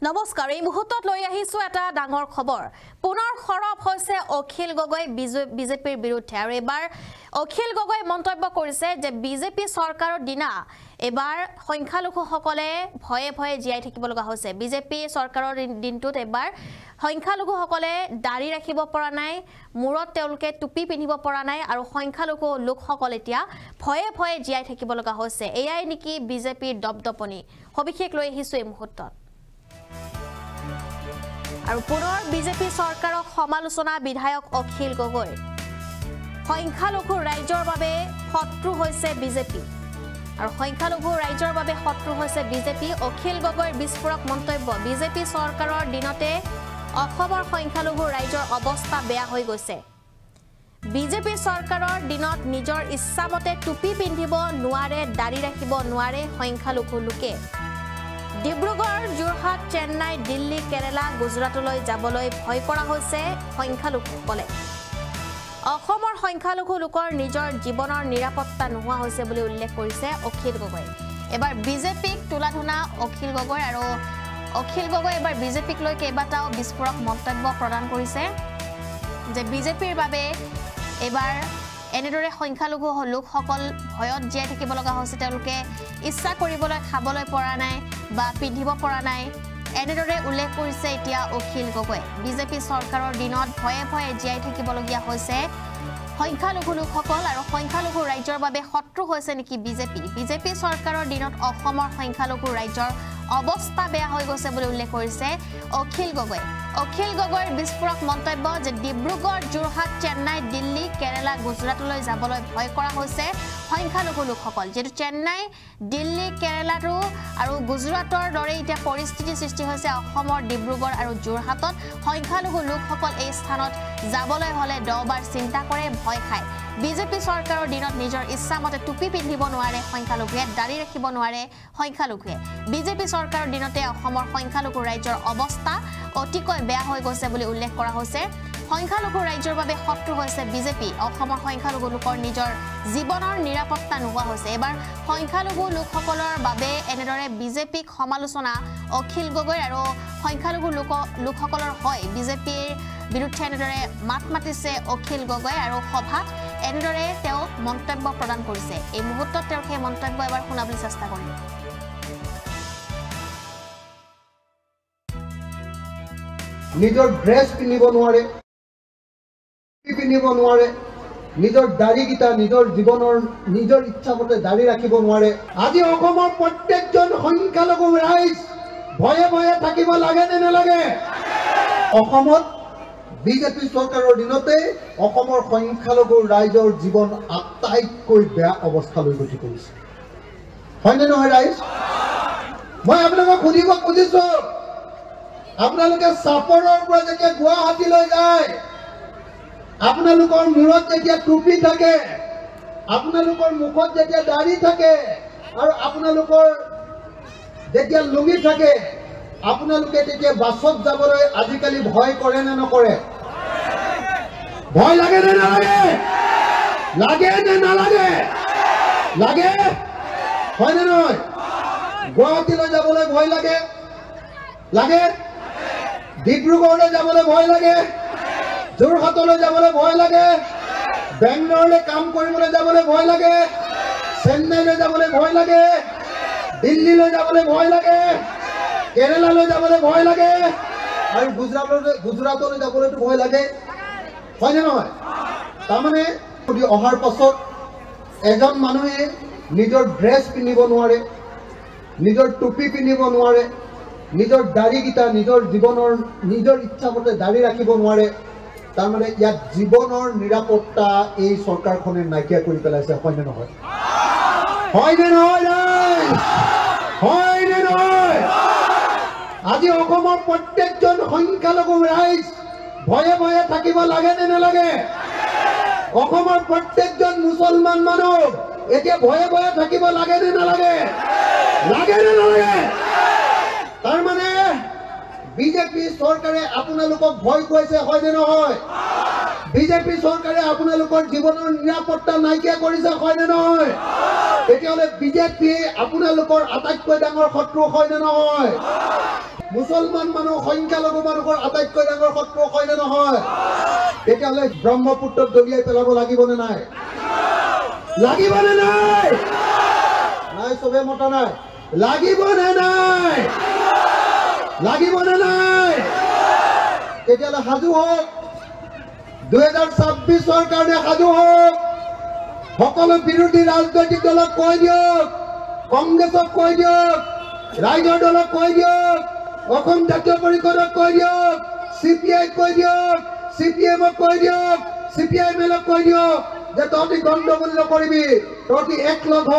নমস্কাৰ এই মুহূৰ্তত লৈ আহিছো এটা ডাঙৰ খবৰ পুনৰ খৰব হৈছে অখিল গগৈ বিজেপিৰ বিৰুদ্ধে আৰু এবাৰ অখিল গগৈ মন্তব্য কৰিছে যে বিজেপি চৰকাৰৰ দিনা এবাৰ সংখ্যালঘুসকলে ভয়ে ভয়ে জিয়াই থাকিব লগা হৈছে বিজেপি চৰকাৰৰ দিনটোত এবাৰ সংখ্যালঘুসকলে দাড়ি ৰাখিব পৰা নাই মূৰত তেওঁলোকে টুপি পিন্ধিব পৰা নাই আৰু সংখ্যালঘু লোকসকল এতিয়া ভয়ে ভয়ে জিয়াই থাকিব লগা হৈছে এয়াই নেকি বিজেপিৰ দপদপনি সবিশেষ লৈ আহিছো এই মুহূৰ্তত আৰু পুনৰ বিজেপি চৰকাৰক সমালোচনা বিধায়ক অখিল গগৈ সংখ্যালঘু ৰাইজৰ বাবে শত্ৰু হৈছে বিজেপি আৰু সংখ্যালঘু ৰাইজৰ বাবে শত্ৰু হৈছে বিজেপি অখিল গগৈৰ বিস্ফোৰক মন্তব্য বিজেপি চৰকাৰৰ দিনতে অসমৰ সংখ্যালঘু ৰাইজৰ অৱস্থা বেয়া হৈ গৈছে বিজেপি চৰকাৰৰ দিনত নিজৰ ইচ্ছামতে টুপি পিন্ধিব নোৱাৰে দাড়ি ৰাখিব নোৱাৰে সংখ্যালঘু লোকে ডিব্ৰুগড় যোৰহাট চেন্নাই দিল্লী কেৰালা গুজৰাটলৈ যাবলৈ ভয় কৰা হৈছে সংখ্যালঘুসকলে অসমৰ সংখ্যালঘু লোকৰ নিজৰ জীৱনৰ নিৰাপত্তা নোহোৱা হৈছে বুলি উল্লেখ কৰিছে অখিল গগৈ এবাৰ বিজেপিক তুলাধুনা অখিল গগৈ আৰু অখিল গগৈ এবাৰ বিজেপিক লৈ কেইবাটাও বিস্ফোৰক মন্তব্য প্ৰদান কৰিছে যে বিজেপিৰ বাবে এবাৰ এনেদৰে সংখ্যালঘু লোকসকল ভয়ত জিয়াই থাকিব লগা হৈছে তেওঁলোকে ইচ্ছা কৰিবলৈ খাবলৈ পৰা নাই বা পিন্ধিব পৰা নাই এনেদৰে উল্লেখ কৰিছে এতিয়া অখিল গগৈ বিজেপি চৰকাৰৰ দিনত ভয়ে ভয়ে জিয়াই থাকিবলগীয়া হৈছে সংখ্যালঘু লোকসকল আৰু সংখ্যালঘু ৰাইজৰ বাবে শত্ৰু হৈছে নেকি বিজেপি চৰকাৰৰ দিনত অসমৰ সংখ্যালঘু ৰাইজৰ অৱস্থা বেয়া হৈ গৈছে বুলি উল্লেখ কৰিছে অখিল গগৈৰ বিস্ফোৰক মন্তব্য যে ডিব্ৰুগড় যোৰহাট চেন্নাই দিল্লী কেৰালা গুজৰাটলৈ যাবলৈ ভয় কৰা হৈছে সংখ্যালঘু লোকসকল যেটো চেন্নাই দিল্লী কেৰালাটো আৰু গুজৰাটৰ দৰে এতিয়া পৰিস্থিতি সৃষ্টি হৈছে অসমৰ ডিব্ৰুগড় আৰু যোৰহাটত সংখ্যালঘু লোকসকল এই স্থানত যাবলৈ হলে দহবাৰ চিন্তা কৰে ভয় খায় বিজেপি চৰকাৰৰ দিনত নিজৰ ইচ্ছামতে টুপি পিন্ধিব নোৱাৰে সংখ্যালঘুৱে দাড়ি ৰাখিব নোৱাৰে সংখ্যালঘুৱে বিজেপি চৰকাৰৰ দিনতে অসমৰ সংখ্যালঘু ৰাইজৰ অৱস্থা অতিকৈ বেয়া হৈ গৈছে বুলি উল্লেখ কৰা হৈছে সংখ্যালঘু ৰাইজৰ বাবে শত্ৰু হৈছে বিজেপি অসমৰ সংখ্যালঘু লোকৰ নিজৰ জীৱনৰ নিৰাপত্তা নোহোৱা হৈছে এবাৰ সংখ্যালঘু লোকসকলৰ বাবে এনেদৰে বিজেপিক সমালোচনা অখিল গগৈ আৰু সংখ্যালঘু লোকসকলৰ হয় বিজেপিৰ বিৰুদ্ধে এনেদৰে মাত মাতিছে অখিল গগৈ আৰু সভাত এনেদৰে তেওঁ মন্তব্য প্ৰদান কৰিছে এই মুহূৰ্তত তেওঁ সেই মন্তব্য এবাৰ শুনাবলৈ চেষ্টা কৰিলে নিজৰ ড্ৰেছ পিন্ধিব নোৱাৰে নিজৰ দাড়িগিটা নিজৰ জীৱনৰ নিজৰ ইচ্ছামতে দাড়ি ৰাখিব নোৱাৰে আজি অসমৰ প্ৰত্যেকজন সংখ্যালঘু ৰাইজ ভয়ে ভয়ে থাকিব লাগে নে নালাগে অসমত বিজেপি চৰকাৰৰ দিনতে অসমৰ সংখ্যালঘু ৰাইজৰ জীৱন আটাইতকৈ বেয়া অৱস্থালৈ গতি কৰিছে হয়নে নহয় ৰাইজ মই আপোনালোকক সুধিব খুজিছো আপোনালোকে চাপৰৰ পৰা যেতিয়া গুৱাহাটীলৈ যায় আপোনালোকৰ মূৰত যেতিয়া টুপি থাকে আপোনালোকৰ মুখত যেতিয়া দাড়ি থাকে আৰু আপোনালোকৰ যেতিয়া লুঙি থাকে আপোনালোকে তেতিয়া বাছত যাবলৈ আজিকালি ভয় কৰে নে নকৰে ভয় লাগে নে নালাগে লাগে নে নালাগে লাগে হয় নে নহয় গুৱাহাটীলৈ যাবলৈ ভয় লাগে লাগে ডিব্ৰুগড়লৈ যাবলৈ ভয় লাগে যোৰহাটলৈ যাবলৈ ভয় লাগে বেংগলৰলৈ কাম কৰিবলৈ যাবলৈ ভয় লাগে চেন্নাইলৈ যাবলৈ ভয় লাগে দিল্লীলৈ যাবলৈ ভয় লাগে কেৰালালৈ যাবলৈ ভয় লাগে আৰু গুজৰাটলৈ যাবলৈতো ভয় লাগে হয়নে নহয় তাৰমানে অহাৰ পাছত এজন মানুহে নিজৰ ড্ৰেছ পিন্ধিব নোৱাৰে নিজৰ টুপি পিন্ধিব নোৱাৰে নিজৰ দাড়িগিটা নিজৰ জীৱনৰ নিজৰ ইচ্ছামতে দাড়ি ৰাখিব নোৱাৰে তাৰমানে ইয়াত জীৱনৰ নিৰাপত্তা এই চৰকাৰখনে নাইকিয়া কৰি পেলাইছে হয়নে নহয় আজি অসমৰ প্ৰত্যেকজন সংখ্যালঘু ৰাইজ ভয়ে ভয়ে থাকিব লাগে নে নালাগে অসমৰ প্ৰত্যেকজন মুছলমান মানুহ এতিয়া ভয়ে ভয়ে থাকিব লাগে নে নালাগে তাৰমানে বিজেপি চৰকাৰে আপোনালোকক ভয় খুৱাইছে হয়নে নহয় বিজেপি চৰকাৰে আপোনালোকৰ জীৱনৰ নিৰাপত্তা নাইকিয়া কৰিছে হয়নে নহয় তেতিয়াহ'লে বিজেপি আপোনালোকৰ আটাইতকৈ ডাঙৰ শত্ৰু হয়নে নহয় মুছলমান মানুহ সংখ্যালঘু মানুহৰ আটাইতকৈ ডাঙৰ শত্ৰু হয় নে নহয় তেতিয়াহ'লে ব্ৰহ্মপুত্ৰত দলিয়াই পেলাব লাগিবনে নাই লাগিবনে নাই নাই চবে মতা নাই লাগিবনে নাই লাগিবনে নাই তেতিয়াহ'লে সাজু হওক 2026ৰ কাৰণে সাজু হওক সকলো বিৰোধী ৰাজনৈতিক দলক কৈ দিয়ক কংগ্ৰেছক কৈ দিয়ক ৰাইজৰ দলক কৈ দিয়ক অসম জাতীয় পৰিষদক কৈ দিয়ক CPI কৈ দিয়ক CPM-ক কৈ দিয়ক CPIM-ক কৈ দিয়ক যে তহঁতি গণ্ডগোল নকৰিবি তহঁতি একলগ হ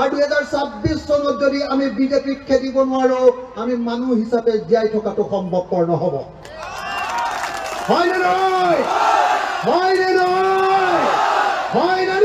আৰু 2026 চনত যদি আমি বিজেপিক খেদিব নোৱাৰো আমি মানুহ হিচাপে জীয়াই থকাটো সম্ভৱপৰ নহ'ব হয় নে নহয় হয় নে নহয় হয় নে